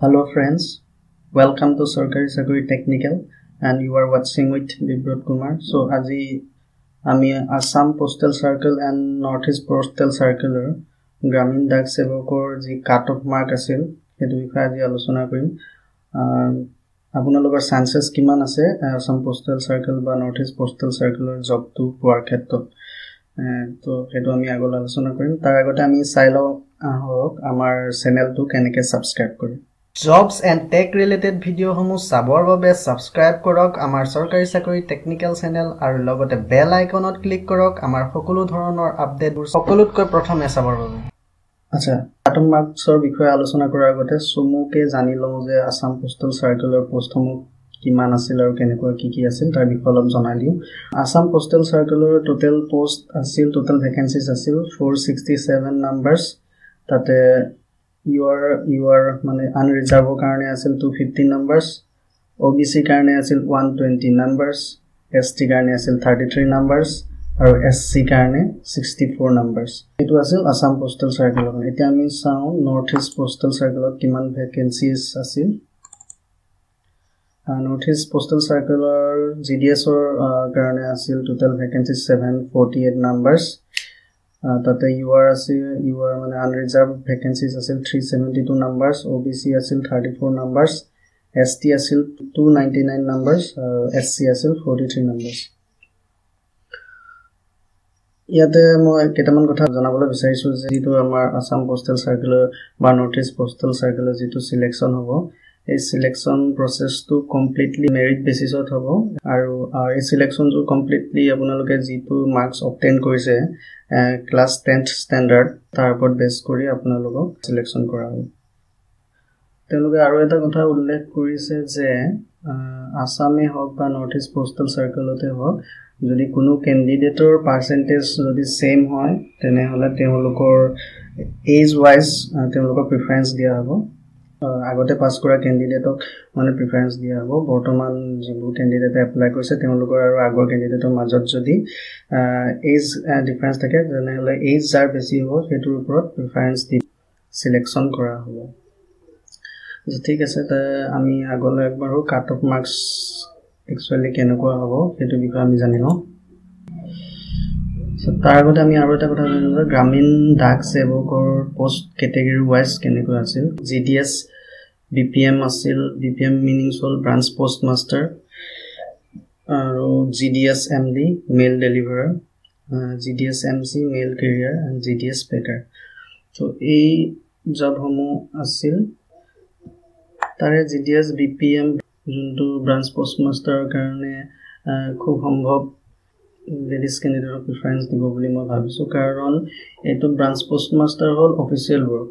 Hello friends, welcome to Sarkari Sakuri Technical and you are watching with Bibrot Kumar. So aji ami Assam Postal Circle and Northeast Postal Circular Gramin Dak Sevokor ji cut-off mark asil hetu বিষয়ে আজি আলোচনা কৰিম আপোনালোকৰ chances কিমান আছে Assam Postal Circle বা Northeast Postal Circular job টু পোৱাৰ ক্ষেত্ৰত তো হেতু আমি আগলৈ আলোচনা কৰিম তাৰ আগতে আমি চাই লও আহক আমাৰ চেনেলটো কেনেকৈ সাবস্ক্ৰাইব কৰিম Jobs and tech related video homo sabor babe subscribe korok amar sarkari sakori technical channel aru logote bell iconot click korok amar hokolu dhoronor update bur hokolot koi prothome sabor babe acha atom marks or bikhoye alochona korar agote sumu ke jani lo je Assam Postal Circular post homo kiman asil aru keneko ki asil tar bikhoye olop janai diu Assam Postal Circular total post asil total vacancies asil 467 numbers tate your mane unreserved karone asil 250 numbers OBC karone asil 120 numbers ST karone asil 33 numbers aru SC karone 64 numbers etu asil Assam Postal Circular eta ami sao Northeast Postal Circular kiman vacancies asil Northeast Postal Circular GDS or karone asil total vacancies 748 numbers tate you are mane unreserved vacancies asil 372 numbers OBC asil 34 numbers ST asil 299 numbers SC asil 43 numbers ইয়াতে মই কেটামান কথা জানাবলৈ বিচাৰিছো যে যেটো আমাৰ Assam Postal Circular বা Northeast Postal Circular যেটো সিলেকশন হ'ব এই selection process to completely merit basis ত হ'ব আৰু এই সিলেকশন to completely আপোনালোকে যেটো marks obtain কৰিছে class 10th standard তাৰ ওপৰত বেস কৰি আপোনালোকক সিলেকশন কৰা হ'ব তেওঁলোকে আৰু এটা কথা উল্লেখ কৰিছে যে আসামে হওক বা Northeast Postal Circle-তে হওক যদি কোনো ক্যান্ডিডেটৰ পাৰ্সেন্টেজ যদি সেম হয় তেনে হলে তেওঁলোকৰ এজ ওয়াইজ তেওঁলোকক প্ৰেফাৰেন্স দিয়া হ'ব আগতে পাস কৰা ক্যান্ডিডেটক মানে প্ৰেফাৰেন্স দিয়া হ'ব বৰ্তমান যিবোৰ ক্যান্ডিডেটে এপ্লাই কৰিছে তেওঁলোকৰ আৰু আগৰ ক্যান্ডিডেটৰ মাজত যদি এজ ডিফাৰেন্স থাকে তেনে হলে এজ যাৰ বেছি হ'ব হেতুৰ ওপৰত প্ৰেফাৰেন্স দি সিলেকশন কৰা হ'ব ঠিক আছে তা আমি আগলৈ একবাৰো কাট অফ মাৰ্কস একচুয়ালি কেনেকুৱা হ'ব হেতু বিষয়ে আমি জানি লওঁ তাৰ আগতে আমি আৰু এটা কথা জানিলো যে গ্ৰামীণ ডাক সেৱকৰ পোষ্ট ক্যাটেগৰি ওয়াইজ কেনেকুৱা আছিল GDS BPM আছিল BPM meanings all branch post master আৰু GDS MD mail deliverer GDS MC mail carrier and GDS packer so এই job homo আছিল তাৰে GDS BPM যোনটো branch post master কাৰণে খুব সম্ভৱ ladies candidate preference দিব বুলি মই ভাবিছো কাৰণ এটো ব্ৰাঞ্চ পোস্ট মাস্টাৰ হল অফিশিয়াল ওয়াৰ্ক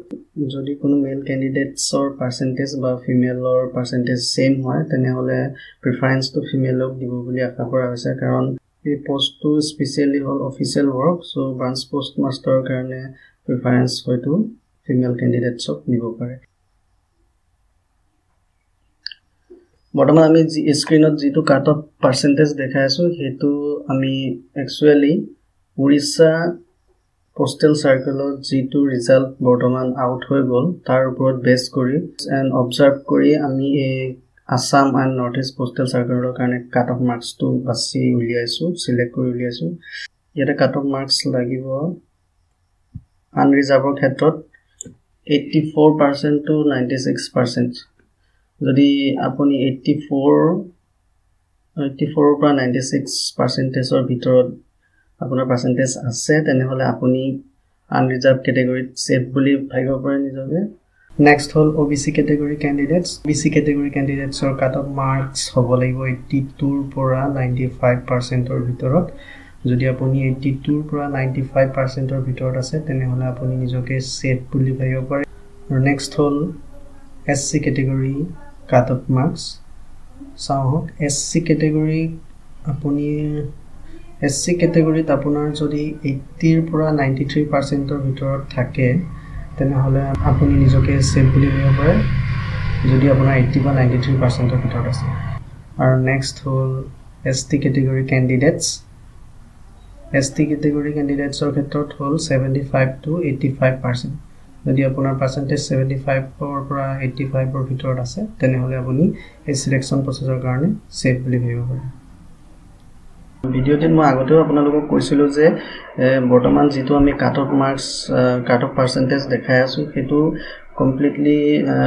যদি কোনো মেল ক্যান্ডিডেটস অৰ পাৰ্সেন্টেজ বা ফিমেলৰ পাৰ্সেন্টেজ সেম হয় তেনে হলে প্ৰেফাৰেন্স টু ফিমেলক দিব বুলি আশা কৰা হৈছে কাৰণ এই পোষ্টটো স্পেশালি হল official work so branch post মাস্টাৰৰ কাৰণে প্ৰেফাৰেন্স হয়তো ফিমেল ক্যান্ডিডেটসক দিব পাৰে বৰ্তমান আমি স্ক্ৰিনত যেটো কাট অফ পাৰ্সেন্টেজ দেখাই আছো হেতু আমি একচুয়ালি উৰিষ্যা পোস্টাল সাৰ্কেলত যেটো ৰিজাল্ট বৰ্তমান আউট হৈ গল তাৰ ওপৰত বেস কৰি এন্ড অবজাৰ্ভ কৰি আমি এই আসাম এন্ড নৰ্থইষ্ট পোস্টাল সাৰ্কেলৰ কাৰণে কাট অফ মাৰ্কস টো বাছি উলিয়াইছো সিলেক্ট কৰি উলিয়াইছো ইয়াতে কাট অফ মাৰ্কস লাগিব আনৰিজাৰ্ভৰ ক্ষেত্ৰত 84% to 96% যদি আপুনি 84 পৰা 96% ৰ ভিতৰত আপোনাৰ পাৰ্সেন্টেজ আছে তেনে হলে আপুনি আনৰিজাৰ্ভ ক্যাটেগৰিত সেট বুলি ভাবিব পাৰে নিজকে নেক্সট হল OBC category candidates BC category ক্যান্ডিডেটছৰ কাট অফ মাৰ্কস হ'ব লাগিব 82 ৰ পৰা 95% ৰ ভিতৰত যদি আপুনি 82 ৰ পৰা 95% ৰ ভিতৰত আছে তেনে হলে আপুনি নিজকে সেট বুলি ভাবিব পাৰে আৰু নেক্সট হল SC ক্যাটেগৰি cut off marks সাহক SC ক্যাটেগৰি আপুনি SC ক্যাটেগৰিত আপোনাৰ যদি 80 ৰ পৰা 93% ৰ ভিতৰত থাকে তেনে হলে আপুনি নিজকে সেফ বুলি ভাবিব পাৰে যদি আপোনাৰ 80 বা 93% ৰ ভিতৰত আছে আৰু নেক্সট হল ST ক্যাটেগৰি ক্যান্ডিডেটস ST ক্যাটেগৰি ক্যান্ডিডেটছৰ ক্ষেত্ৰত হল 75 to 85% যদি আপোনাৰ পাৰ্চেন্টেজ 75 ৰ পৰা 85 ৰ ভিতৰত আছে তেনেহলে আপুনি এই সিলেকশন প্ৰসেছৰ কাৰণে সেফ বুলি ভাবিব পাৰে ভিডিওটিত মই আগতেও আপোনালোকক কৈছিলো যে বৰ্তমান যেটো আমি কাট off marks cut off percentage দেখাই আছো হেতু কমপ্লিটলি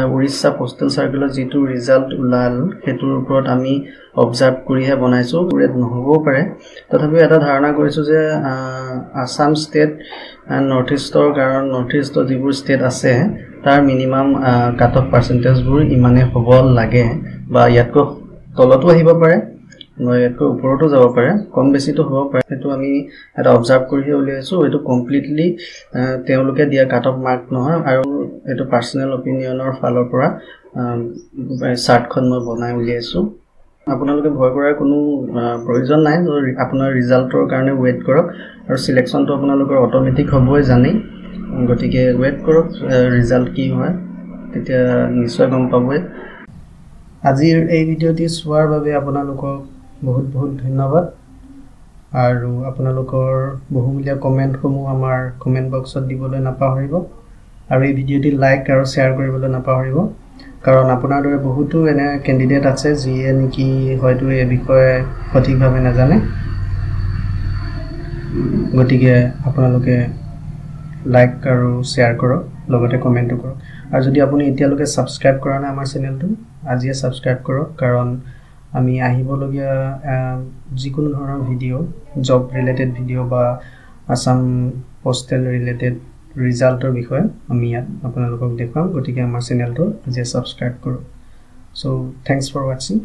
উৰিষ্যা পোষ্টেল সাৰ্কুলাৰ যেটো ৰিজাল্ট উলাল হেতুৰ ওপৰত আমি অবজাৰ্ভ কৰিহে বনাইছো পুৰে নহব পাৰে তথাপি এটা ধাৰণা কৰিছো যে আসাম ষ্টেট এণ্ড নৰ্থ ইষ্টৰ কাৰণ নৰ্থ ইষ্টৰ যিবোৰ ষ্টেট আছে তাৰ মিনিমাম কাট অফ পাৰ্চেন্টেজ বোৰ ইমানে হ'ব লাগে বা ইয়াতকৈ তলতো আহিব পাৰে নয়তকৈ ওপৰতো যাব পাৰে কম বেছিটো হ'ব পাৰে হেতু আমি এটা অবজাৰ্ভ কৰিহে উলিয়াইছো এটো কমপ্লিটলি তেওঁলোকে দিয়া কাট অফ মাৰ্ক নহয় আৰু এটো পাৰ্সোনাল অপিনিয়নৰ ফালৰ পৰা চাৰ্টখন মই বনাই উলিয়াইছো আপোনালোকে ভয় কৰাৰ কোনো প্ৰয়োজন নাই আপোনাৰ ৰিজাল্টৰ কাৰণে ওয়েট কৰক আৰু সিলেকশনটো আপোনালোকৰ অটোমেটিক হ'বই জানি গতিকে ওয়েট কৰক ৰিজাল্ট কি হয় তেতিয়া নিশ্চয় গম পাবই আজিৰ এই ভিডিওটি চোৱাৰ বাবে আপোনালোকক বহুত বহুত ধন্যবাদ আৰু আপোনালোকৰ বহুমূলীয়া কমেন্টসমূহ আমাৰ কমেন্ট বক্সত দিবলৈ নাপাহৰিব আৰু এই ভিডিওটি লাইক আৰু শেয়াৰ কৰিবলৈ নাপাহৰিব কাৰণ আপোনাৰ দৰে বহুতো এনে ক্যান্ডিডেট আছে যিয়ে নেকি হয়তো এই বিষয়ে সঠিকভাৱে নাজানে গতিকে আপোনালোকে লাইক আৰু শেয়াৰ কৰক লগতে কমেন্টও কৰক আৰু যদি আপুনি এতিয়ালৈকে সাবস্ক্ৰাইব কৰা নাই আমাৰ চেনেলটো আজিয়ে সাবস্ক্ৰাইব কৰক কাৰণ আমি আহিবলগীয়া যিকোনো ধৰণৰ ভিডিও জব ৰিলেটেড ভিডিও বা আসাম পোষ্টেল ৰিলেটেড ৰিজাল্টৰ বিষয়ে আমি ইয়াত আপোনালোকক দেখাম গতিকে আমাৰ চেনেলটো আজিয়ে সাবস্ক্ৰাইব কৰক সো থ্যাঙ্কস ফৰ ওয়াচিং